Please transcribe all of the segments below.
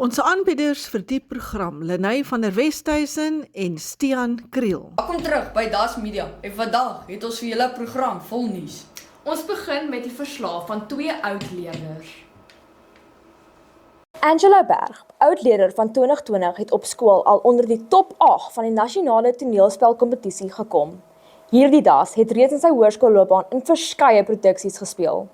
Ons aanbieders vir die program, Lenae van der Westhuizen en Stian Kriel. Welkom terug by Das Media en vandag het ons vir julle program vol nuus. Ons begin met die verslag van 2 oud-leerders. Angela Berg, oud-leerder van 2020, het op skool al onder die top 8 van die nasionale toneelspelkompetisie gekom. Hierdie das het reeds in sy hoërskoolloopbaan in verskeie produksies gespeel.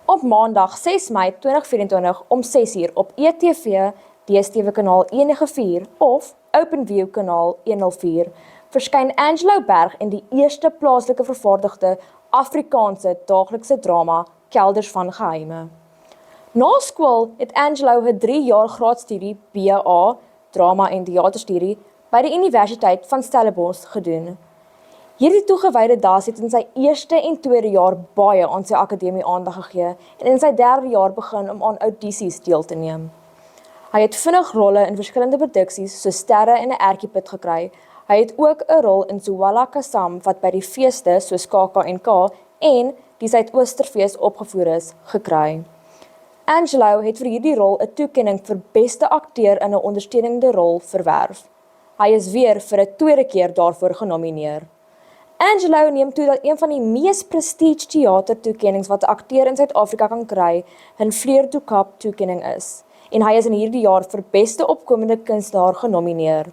Op Maandag 6 Mei 2024 om 6uur op ETV, DStv kanaal 194 of OpenView kanaal 104 verskyn Angela Berg in die eerste plaaslike vervaardigde Afrikaanse daaglikse drama Kelders van Geheime. Na skool het Angelo 'n 3 jaar graadstudie BA, drama en teaterstudie, by die Universiteit van Stellenbosch gedoen. Hierdie toegewyde das het in sy eerste en tweede jaar baie aan sy akademie aandag gegee en in sy derde jaar begin om aan audisies deel te neem. Hy het vinnig rolle in verskillende produksies soos Sterre en 'n Ertjiepit gekry. Hy het ook 'n rol in Suwala Kasam wat by die feeste soos KAK&K en die Suidoosterfees opgevoer is, gekry. Angelo het vir hierdie rol 'n toekenning vir beste akteur in 'n ondersteunende rol verwerf. Hy is weer vir 'n tweede keer daarvoor genomineer. Angelo neem toe dat een van die mees prestige teatertoekennings wat 'n akteur in Suid-Afrika kan kry, 'n Fleur du Cap toekenning is, en hy is in hierdie jaar vir beste opkomende kunstenaar genomineer.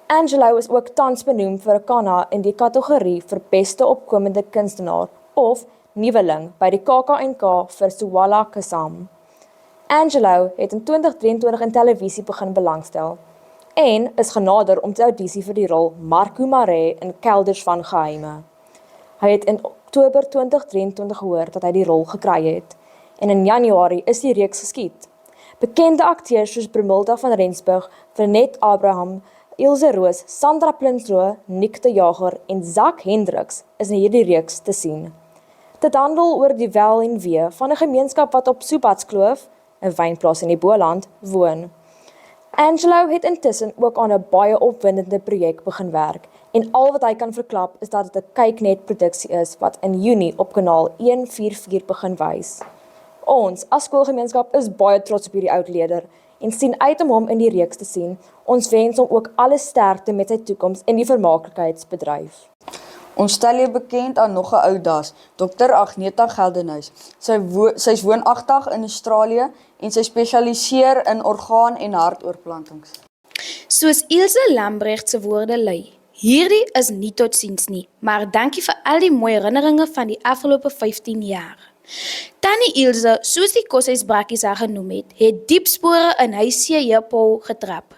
Angelo is ook tans benoem vir 'n Kanna in die kategorie vir beste opkomende kunstenaar of nuweling by die KAK&K vir Suwala Kasam. Angelo het in 2023 in televisie begin belangstel en is genader om te audisie vir die rol Marco Maree in Kelders van Geheime. Hy het in Oktober 2023 gehoor dat hy die rol gekry het en in Januarie is die reeks geskied. Bekende akteurs soos Brumilda van Rensburg, Vernet Abraham, Ilse Roos, Sandra Plinsroo, Nick de Jager en Zak Hendriks is in hierdie reeks te sien. Dit handel oor die wel en wee van 'n gemeenskap wat op Soepatskloof, 'n wynplaas in die Boland, woon. Angelo het intussen ook aan 'n baie opwindende projek begin werk en al wat hy kan verklap is dat dit 'n kyknet produksie is wat in Junie op kanaal 144 begin wys. Ons as skoolgemeenskap is baie trots op hierdie oud-leerder en sien uit om hom in die reeks te sien. Ons wens hom ook alle sterkte met sy toekoms in die vermaaklikheidsbedryf. Ons stel jou bekend aan nog 'n oud das, Dr. Agneta Geldenhuys. Sy is woonagtig in Australië en sy spesialiseer in orgaan- en hartoortplantings. Soos Ilse Lambrecht se woorde lui, hierdie is nie totsiens nie, maar dankie vir al die mooi herinneringe van die afgelope 15 jaar. Tannie Ilse, soos die koshuisbrakkies haar genoem het diep spore in huis Jeppel getrap.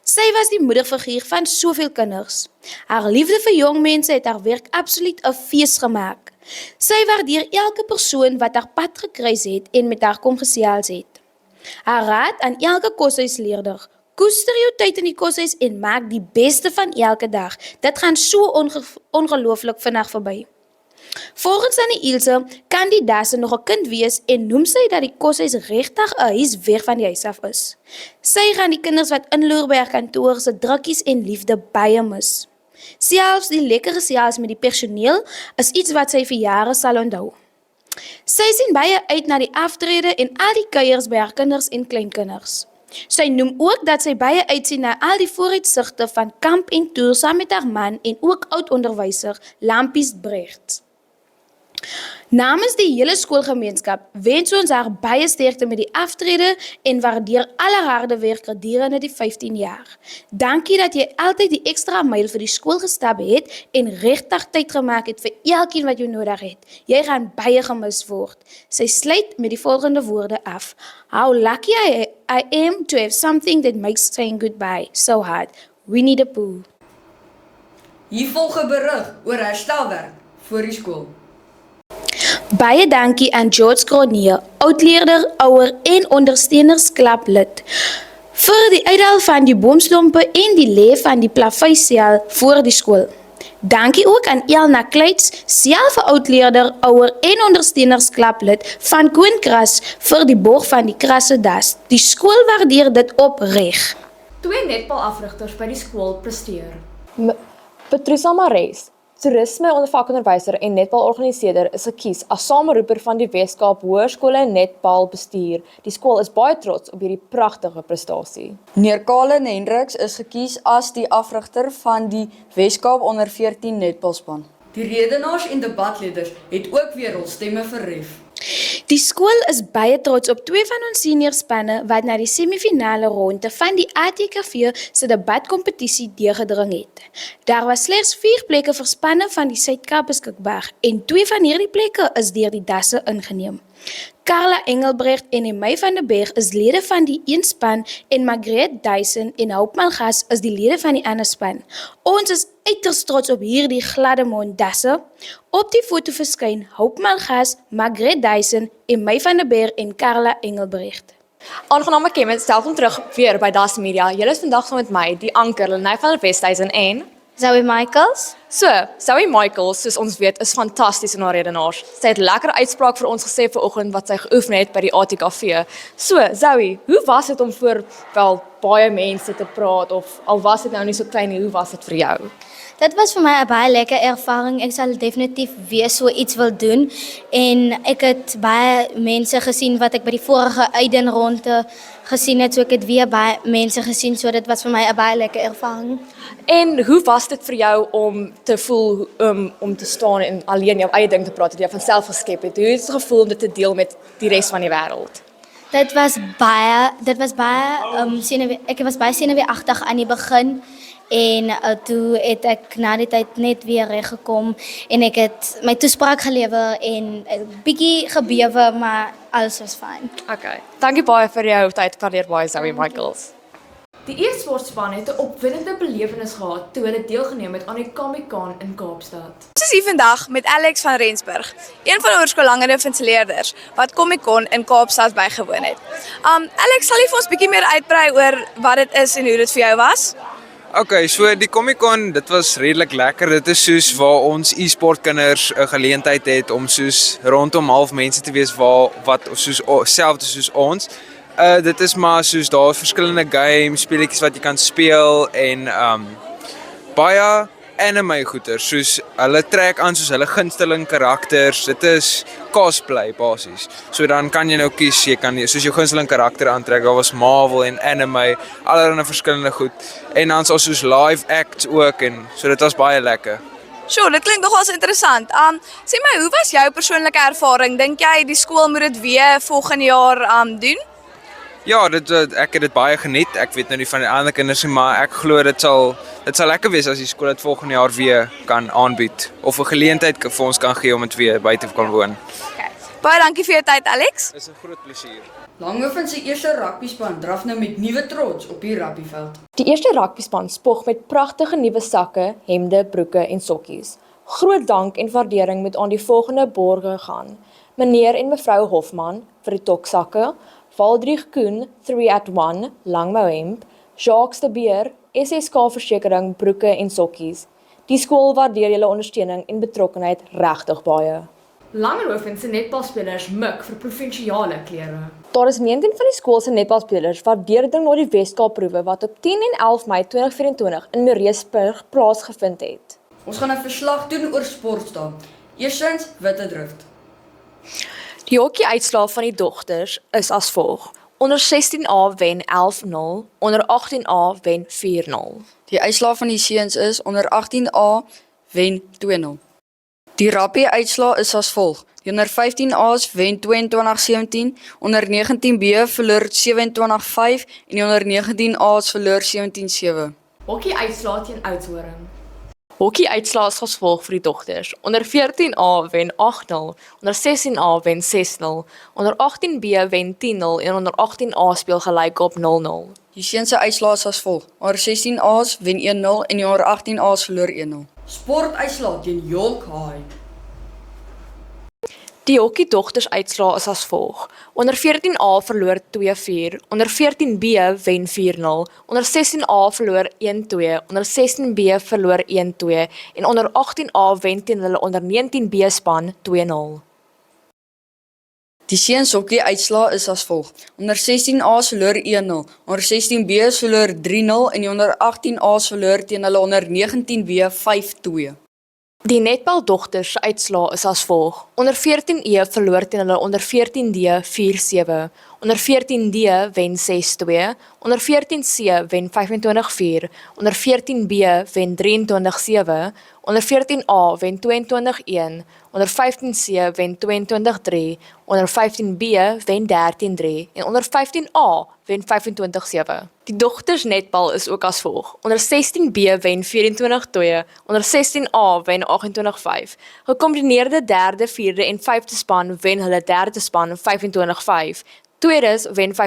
Sy was die moederfiguur van soveel kinders. Haar liefde vir jong mense het haar werk absoluut 'n fees gemaak. Sy waardeer elke persoon wat haar pad gekruis het en met haar kom gesels het. Haar raad aan elke koshuisleerder: koester jou tyd in die koshuis en maak die beste van elke dag. Dit gaan so ongelooflik vinnig verby. Volgens Tannie Ilse kan die dasse nog 'n kind wees en noem sy dat die koshuis regtig 'n huis weg van die huis af is. Sy gaan die kinders wat inloer by haar kantoor se drukkies en liefde baie mis. Selfs die lekker gesels met die personeel is iets wat sy vir jare sal onthou. Sy sien baie uit na die aftrede en al die kuiers by haar kinders en kleinkinders. Sy noem ook dat sy baie uitsien na al die vooruitsigte van kamp en toer saam met haar man en ook oud-onderwyser Lampies Brecht. Namens die hele skoolgemeenskap wens ons haar baie sterkte met die aftrede en waardeer al haar harde werk gedurende die 15 jaar. Dankie dat jy altyd die ekstra myl vir die skool gestap het en regtig tyd gemaak het vir elkeen wat jou nodig het. Jy gaan baie gemis word. Sy sluit met die volgende woorde af: How lucky I am to have something that makes saying goodbye so hard. Winnie the Pooh. Hier volg 'n berig oor herstelwerk vir die skool. Baie dankie aan George Cronje, oudleerder, ouer en ondersteunersklap lid, vir die uithaal van die boomstompe en die lê van die plaveisel voor die skool. Dankie ook aan Elna Kleits, self 'n oudleerder, ouer en ondersteunersklap lid van Koonkras vir die borg van die krasse das. Die skool waardeer dit opreg. 2 netbalafrigters by die skool presteer. Petrusa Mares, Toerisme ondervakonderwyser en netbalorganiseerder is gekies as sameroeper van die Wes-Kaap Hoërskole Netbalbestuur. Die skool is baie trots op hierdie pragtige prestasie. Meneer Colin Hendriks is gekies as die afrigter van die Wes-Kaap onder 14 netbalspan. Die redenaars en debatleerders het ook weer hul stemme verhef. Die skool is baie trots op twee van ons seniorspanne wat na die semifinale ronde van die ATKV se debatkompetisie deurgedring het. Daar was slegs 4 plekke vir spanne van die Suid-Kaap beskikbaar en 2 van hierdie plekke is deur die dasse ingeneem. Carla Engelbrecht en Emmy van der Berg is lede van die een span en Margret Dyson en Hope Malgas is die lede van die ander span. Ons is uiters trots op hierdie gladde monddasse. Op die foto verskyn Hope Malgas, Margret Dyson, Emmy van der Berg en Carla Engelbrecht. Aangename kennis, welkom terug weer by Das Media. Julle is vandag saam met my, die anker Lenae van der Westhuizen en Zoe Michaels. Zoe Michaels, soos ons weet, is fantasties in haar redenaars. Sy het lekker uitspraak vir ons gesê vanoggend wat sy geoefen het by die ATKV. Zoe, hoe was dit om voor wel baie mense te praat of al was dit nou nie so klein nie, hoe was dit vir jou? Dit was vir my 'n baie lekker ervaring. Ek sal definitief weer so iets wil doen en ek het baie mense gesien wat ek by die vorige Eiden-ronde gesien het, so ek het weer baie mense gesien, so dit was vir my 'n baie lekker ervaring. En hoe was dit vir jou om te voel om te staan en alleen jou eie ding te praat, het jy van self geskep het? Hoe het dit gevoel om dit te deel met die res van die wêreld? Dit was baie ek was baie senuweeagtig aan die begin en toe het ek na die tyd net weer reggekom en ek het my toespraak gelewer en 'n bietjie gebewe, maar alles was fyn. Okay. Dankie baie vir jou tyd, waardeer baie Zoe Michaels. Die e-sportspan het 'n opwindende belewenis gehad toe hulle deelgeneem het aan die Comic-Con in Kaapstad. Ons is hier vandag met Alex van Rensburg, een van die hoërskoolleerders wat Comic-Con in Kaapstad bygewoon het. Alex, sal jy vir ons bietjie meer uitbrei oor wat dit is en hoe dit vir jou was? Okay, so die Comic-Con, dit was redelik lekker. Dit is soos waar ons e-sport kinders 'n geleentheid het om soos rondom half mense te wees wat soos selfde soos ons. Dit is maar soos daar verskillende games, speletjies wat jy kan speel en baie anime goeters, soos hulle trek aan soos hulle gunsteling karakters. Dit is cosplay basies. So dan kan jy nou kies, jy kan soos jou gunsteling karakter aantrek. Daar was Marvel en anime, allerlei verskillende goed. En dan soos live acts ook en so dit was baie lekker. Sjoe, dit klink nogals interessant. Sê my, hoe was jou persoonlike ervaring? Dink jy die skool moet dit weer volgende jaar doen? Ja, ek het dit baie geniet. Ek weet nou nie van die ander kinders nie, maar ek glo dit sal lekker wees as die skool dit volgende jaar weer kan aanbied of 'n geleentheid vir ons kan gee om dit weer by te kan woon. Okay. Baie dankie vir jou tyd, Alex. Dis 'n groot plesier. Langhoven se eerste rugbyspan draf nou met nuwe trots op die rugbyveld. Die eerste rugbyspan spog met pragtige nuwe sakke, hemde, broeke en sokkies. Groot dank en waardering moet aan die volgende borge gaan: meneer en mevrou Hofman vir die toksakke, Waldrich Koen 3-at-1 langmouhemp, Jacques de Beer SSK Versekering broeke en sokkies. Die skool waardeer julle ondersteuning en betrokkenheid regtig baie. Langehoven se netbalspelers mik vir provinsiale klere. Daar is 19 van die skool se netbalspelers wat deurdring na die Wes-Kaap proewe wat op 10 en 11 Mei 2024 in Moreesburg plaasgevind het. Ons gaan 'n verslag doen oor sportdae. Eerstens Witte Drift. Die hokkie-uitslae van die dogters is as volg: onder 16A wen 11-0, onder 18A wen 4-0. Die uitslaa van die seuns is onder 18A wen 2-0. Die rugby uitslaa is as volg: die onder 15A's wen 22-17, onder 19B verloor 27-5 en die onder 19A's verloor 17-7. Hokkie uitslae teen Oudtshoorn. Hokkie-uitslae is as volg vir die dogters: onder 14A wen 8-0, onder 16A wen 6-0, onder 18B wen 10-0 en onder 18A speel gelyk op 0-0. Die seuns se uitslaa is as volg: onder 16A's wen 1-0 en die onder 18A's verloor 1-0. Sportuitslaa teen York High. Die hokkie-dogters uitslae is as volg: onder 14A verloor 2-4, onder 14B wen 4-0, onder 16A verloor 1-2, onder 16B verloor 1-2 en onder 18A wen teen hulle onder 19B span 2-0. Die seuns hokkie uitslaa is as volg: onder 16A's verloor 1-0, onder 16B's verloor 3-0 en die onder 18A's verloor teen hulle onder 19B 5-2. Die netbaldogters se uitslae is as volg. Onder 14E verloor teen hulle onder 14D 4-7. Onder 14D wen 6-2. Onder 14C wen 25-4. Onder 14B wen 23-7. Onder 14A wen 22-1. Onder 15C wen 22-3. Onder 15B wen 13-3. En onder 15A wen 25-7. Die dogters netbal is ook as volg. Onder 16B wen 24-2. Onder 16A wen 28-5. Gekombineerde derde, vierde en vyfde span wen hulle derde span 25-5. Tweedes wen 25-3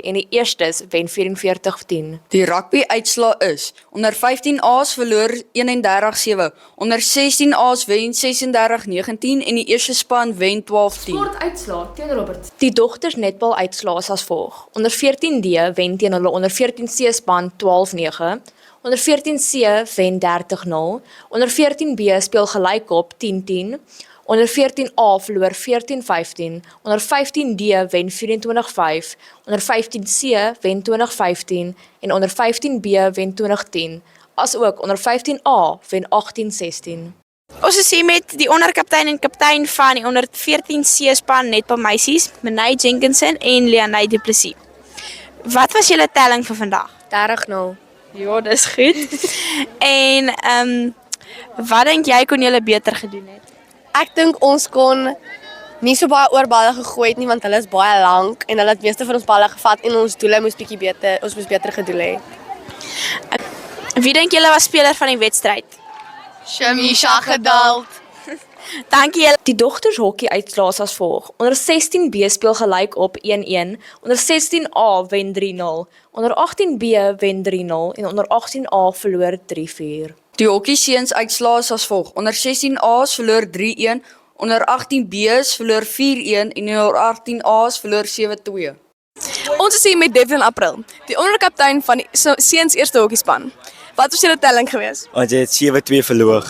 en die eerstes wen 44-10. Die rugby uitslaa is: onder 15A's verloor 31-7, onder 16A's wen 36-19 en die eerste span wen 12-10. Sportuitslae teen Robert. Die dogters netbal uitslae is as volg. Onder 14D wen teen hulle onder 14C span 12-9. Onder 14C wen 30-0. Onder 14B speel gelyk op 10-10. Onder 14A verloor 14-15. Onder 15D wen 24-5. Onder 15C wen 20-15 en onder 15B wen 20-10. Asook onder 15A wen 18-16. Ons is hier met die onderkaptein en kaptein van die onder 14C span netbal meisies, Menai Jenkinson en Leanay Du Plessis. Wat was julle telling vir vandag? 30-0. Ja, dis goed. En wat dink jy kon julle beter gedoen het? Ek dink ons kon nie so baie oor balle gegooi het nie, want hulle is baie lank en hulle het meeste van ons balle gevat en ons doele moes beter gedoen hê. Wie dink julle was speler van die wedstryd? Shamisha Geduld. Dankie julle. Die dogters hokkie uitslae is as volg. Onder 16B speel gelyk op 1-1. Onder 16A wen 3-0. Onder 18B wen 3-0 en onder 18A verloor 3-4. Die hokkie seuns uitslaa is as volg: onder 16A's verloor 3-1, onder 18B's verloor 4-1 en onder 18A's verloor 7-2. Ons is hier met Devlin April, die onderkaptein van die seuns eerste hokkiespan. Wat was julle telling geweest? Ons het 7-2 verloor.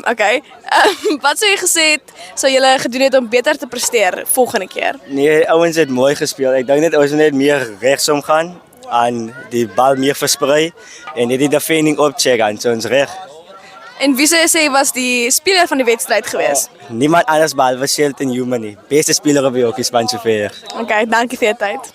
Okay. Wat sou jy gesê het, sou julle gedoen het om beter te presteer volgende keer? Nee, ouens het mooi gespeel. Ek dink net ons moet net meer regsom gaan en die bal meer versprei en net die defending opcheck aan, so ons reg. En wie sou jy sê was die speler van die wedstryd geweest? Niemand anders behalwe Shelton Human nie. Beste speler op die hokkiespan sover. Okay, dankie vir jou tyd.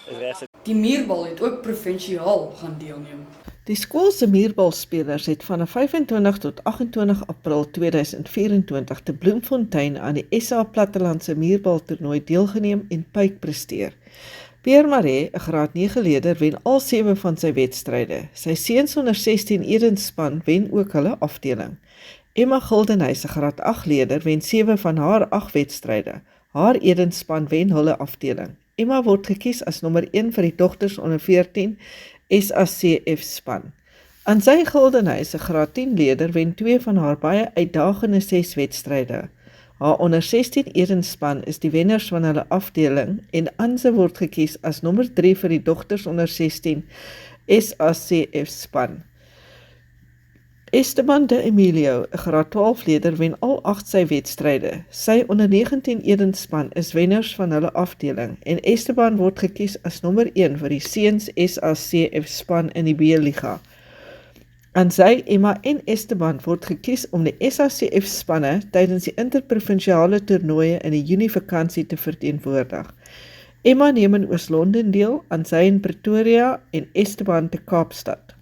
Die muurbal het ook provinsiaal gaan deelneem. Die skool se muurbalspelers het van 25 tot 28 April 2024 te Bloemfontein aan die SA Plattelandse muurbaltoernooi deelgeneem en pyk presteer. Pierre Marais, 'n graad 9 leerder, wen al 7 van sy wedstryde. Sy seuns onder 16 Edensspan wen ook hulle afdeling. Emma Gildenhuys, 'n graad 8 leerder, wen 7 van haar 8 wedstryde. Haar Edensspan wen hulle afdeling. Emma word gekies as nommer 1 vir die dogters onder 14 SACF span. Anzay Gildenhuys, 'n graad 10 leerder, wen 2 van haar baie uitdagende 6 wedstryde. Haar onder 16 Edensspan is die wenners van hulle afdeling en Anse word gekies as nommer 3 vir die dogters onder 16 SACF span. Esteban de Emilio, 'n graad 12 leerder, wen al 8 sy wedstryde. Sy onder 19 Edensspan is wenners van hulle afdeling en Esteban word gekies as nommer 1 vir die seuns SACF span in die B-liga. Anzay, Emma en Esteban word gekies om die SACF spanne tydens die interprovinsiale toernooie in die Junie vakansie te verteenwoordig. Emma neem in Oos-London deel, Anzay in Pretoria en Esteban te Kaapstad.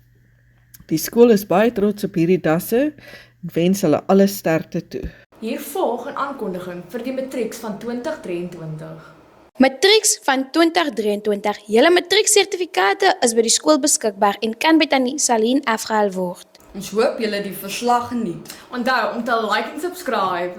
Die skool is baie trots op hierdie dasse en wens hulle alle sterkte toe. Hier volg 'n aankondiging vir die matrieks van 2023. Matrieks van 2023. Julle matrieksertifikate is by die skool beskikbaar en kan by Tannie Saline afgehaal word. Ons hoop julle die verslag geniet. Onthou om te like en subscribe.